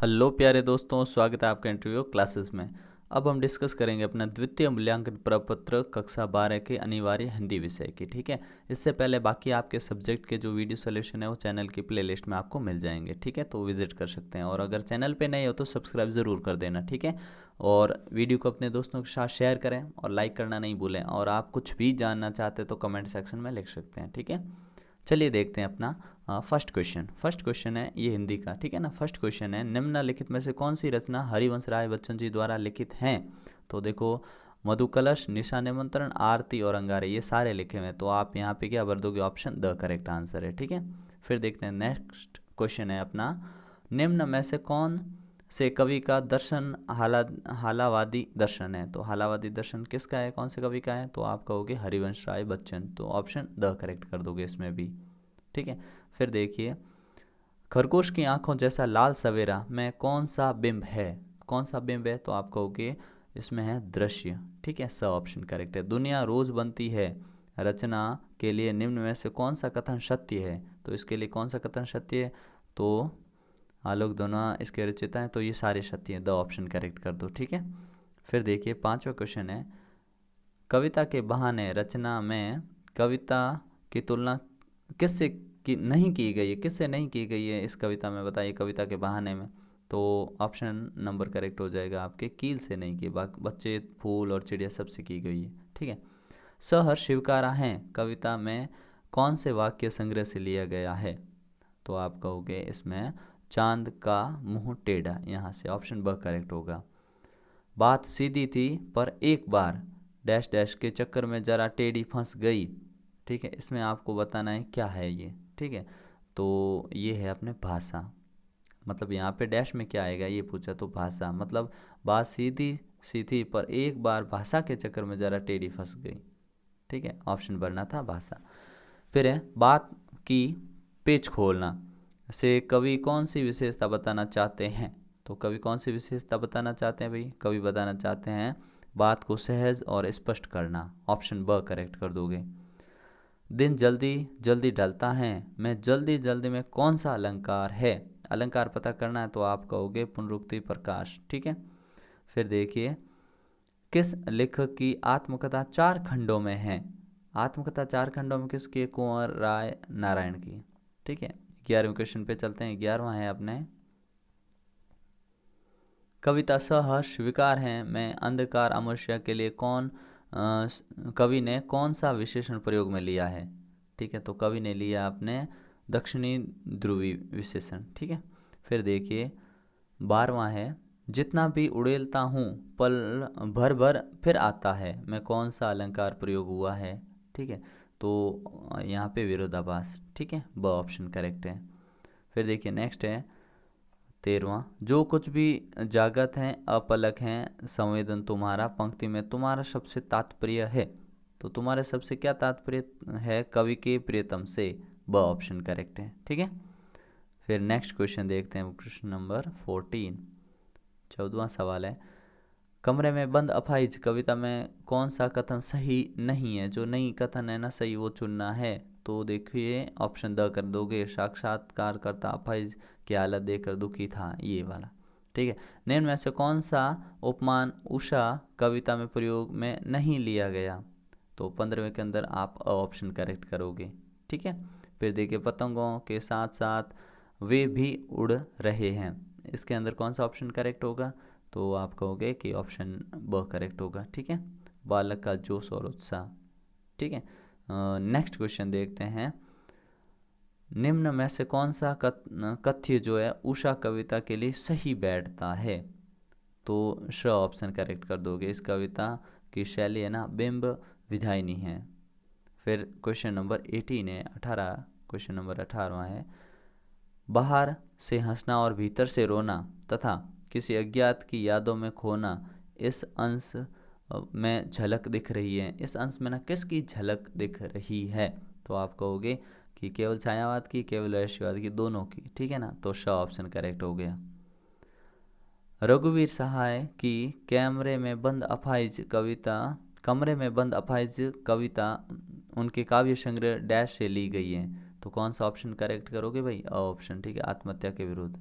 Hello प्यारे दोस्तों, स्वागत है आपका इंटरव्यू क्लासेस में। अब हम डिस्कस करेंगे अपना द्वितीय मूल्यांकन प्रपत्र कक्षा 12 के अनिवार्य हिंदी विषय की। ठीक है, इससे पहले बाकी आपके सब्जेक्ट के जो वीडियो सोल्यूशन है वो चैनल की प्लेलिस्ट में आपको मिल जाएंगे। ठीक है, तो विजिट कर सकते हैं, और अगर चैनल पे नए हो तो सब्सक्राइब ज़रूर कर देना। ठीक है, और वीडियो को अपने दोस्तों के साथ शेयर करें और लाइक करना नहीं भूलें, और आप कुछ भी जानना चाहते हैं तो कमेंट सेक्शन में लिख सकते हैं। ठीक है, चलिए देखते हैं अपना फर्स्ट क्वेश्चन है ये हिंदी का। ठीक है ना, फर्स्ट क्वेश्चन है, निम्नलिखित में से कौन सी रचना हरिवंश राय बच्चन जी द्वारा लिखित हैं? तो देखो, मधु कलश, निशा निमंत्रण, आरती और अंगारे, ये सारे लिखे हुए हैं। तो आप यहाँ पे क्या भर दोगे? ऑप्शन द करेक्ट आंसर है। ठीक है, फिर देखते हैं नेक्स्ट क्वेश्चन है अपना, निम्न में से कौन से कवि का दर्शन हालावादी दर्शन है? तो हालावादी दर्शन किसका है, कौन से कवि का है? तो आप कहोगे हरिवंश राय बच्चन, तो ऑप्शन द करेक्ट कर दोगे इसमें भी। ठीक है, फिर देखिए, खरगोश की आंखों जैसा लाल सवेरा में कौन सा बिंब है? कौन सा बिंब है? तो आप कहोगे इसमें है दृश्य। ठीक है, स ऑप्शन करेक्ट है। दुनिया रोज बनती है रचना के लिए निम्न में से कौन सा कथन सत्य है? तो इसके लिए कौन सा कथन सत्य है? तो आलोक दोनों इसके रचयिता हैं, तो ये सारे सत्य हैं, द ऑप्शन करेक्ट कर दो। ठीक है, फिर देखिए पांचवा क्वेश्चन है, कविता के बहाने रचना में कविता की तुलना किससे की नहीं की गई है? किससे नहीं की गई है इस कविता में, बताइए, कविता के बहाने में? तो ऑप्शन नंबर करेक्ट हो जाएगा आपके, कील से नहीं की, बच्चे, फूल और चिड़िया सबसे की गई है। ठीक है, सहर्ष स्वीकारा है कविता में कौन से वाक्य संग्रह से लिया गया है? तो आप कहोगे इसमें चांद का मुंह टेढ़ा, यहाँ से ऑप्शन ब करेक्ट होगा। बात सीधी थी पर एक बार डैश डैश के चक्कर में जरा टेढ़ी फंस गई। ठीक है, इसमें आपको बताना है क्या है ये। ठीक है, तो ये है अपने भाषा, मतलब यहाँ पे डैश में क्या आएगा ये पूछा, तो भाषा, मतलब बात सीधी सी थी पर एक बार भाषा के चक्कर में जरा टेढ़ी फंस गई। ठीक है, ऑप्शन भरना था भाषा। फिर है बात की पेच खोलना से कवि कौन सी विशेषता बताना चाहते हैं? तो कवि कौन सी विशेषता बताना चाहते हैं भाई? कवि बताना चाहते हैं बात को सहज और स्पष्ट करना, ऑप्शन ब करेक्ट कर दोगे। दिन जल्दी जल्दी ढलता है मैं जल्दी जल्दी में कौन सा अलंकार है? अलंकार पता करना है, तो आप कहोगे पुनरुक्ति प्रकाश। ठीक है, फिर देखिए, किस लेखक की आत्मकथा 4 खंडों में है? आत्मकथा 4 खंडों में किसकी? कुंवर राय नारायण की। ठीक है, 11वें क्वेश्चन पे चलते हैं। 11वां है अपने, कविता सहर्ष विकार है मैं अंधकार अमृष्य के लिए कवि ने कौन सा विशेषण प्रयोग में लिया है? ठीक है, तो कवि ने लिया अपने दक्षिणी ध्रुवी विशेषण। ठीक है, फिर देखिए 12वां है, जितना भी उड़ेलता हूँ पल भर भर फिर आता है मैं कौन सा अलंकार प्रयोग हुआ है? ठीक है, तो यहाँ पे विरोधाभास। ठीक है, ब ऑप्शन करेक्ट है। फिर देखिए नेक्स्ट है 13वां, जो कुछ भी जागत हैं अपलक हैं संवेदन तुम्हारा, पंक्ति में तुम्हारा सबसे तात्पर्य है? तो तुम्हारे सबसे क्या तात्पर्य है? कवि के प्रियतम से, ब ऑप्शन करेक्ट है। ठीक है, फिर नेक्स्ट क्वेश्चन देखते हैं, क्वेश्चन नंबर 14, 14वां सवाल है, कमरे में बंद अफाइज कविता में कौन सा कथन सही नहीं है? जो नहीं कथन है ना सही, वो चुनना है। तो देखिए ऑप्शन द कर दोगे, साक्षात्कारकर्ता अफाइज की हालत देखकर दुखी था, ये वाला। ठीक है, निम्न में से कौन सा उपमान उषा कविता में प्रयोग में नहीं लिया गया? तो 15वें के अंदर आप ऑप्शन करेक्ट करोगे। ठीक है, फिर देखिए, पतंगों के साथ साथ वे भी उड़ रहे हैं, इसके अंदर कौन सा ऑप्शन करेक्ट होगा? तो आप कहोगे कि ऑप्शन ब करेक्ट होगा। ठीक है, बालक का जोश और उत्साह। ठीक है, नेक्स्ट क्वेश्चन देखते हैं, निम्न में से कौन सा कथ्य जो है उषा कविता के लिए सही बैठता है? तो श ऑप्शन करेक्ट कर दोगे, इस कविता की शैली है ना बिंब विधायनी है। फिर क्वेश्चन नंबर 18 है, 18, क्वेश्चन नंबर 18वां है, बाहर से हंसना और भीतर से रोना तथा किसी अज्ञात की यादों में खोना इस अंश में झलक दिख रही है। इस अंश में ना किसकी झलक दिख रही है? तो आप कहोगे कि केवल छायावाद की, केवल रहस्यवाद की, दोनों की। ठीक है ना, तो श ऑप्शन करेक्ट हो गया। रघुवीर सहाय की कमरे में बंद अफाइज कविता उनके काव्य संग्रह डैश से ली गई है। तो कौन सा ऑप्शन करेक्ट करोगे भाई? ऑप्शन। ठीक है, आत्महत्या के विरुद्ध।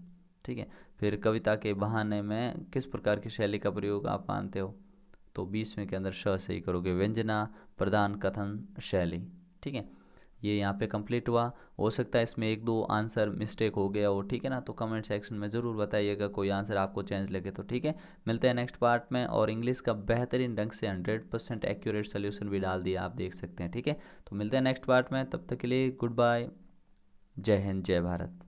ठीक है। फिर कविता के बहाने में किस प्रकार की शैली का प्रयोग आप मानते हो, तो 20वें के अंदर श सही करोगे, व्यंजना प्रधान कथन शैली। ठीक है, ये यहाँ पे कंप्लीट हुआ। हो सकता है इसमें एक दो आंसर मिस्टेक हो गया हो, ठीक है ना, तो कमेंट सेक्शन में ज़रूर बताइएगा कोई आंसर आपको चेंज लगे तो। ठीक है, मिलते हैं नेक्स्ट पार्ट में। और इंग्लिश का बेहतरीन ढंग से 100% एक्यूरेट सोल्यूशन भी डाल दिया, आप देख सकते हैं। ठीक है, तो मिलते हैं नेक्स्ट पार्ट में, तब तक के लिए गुड बाय, जय हिंद, जय भारत।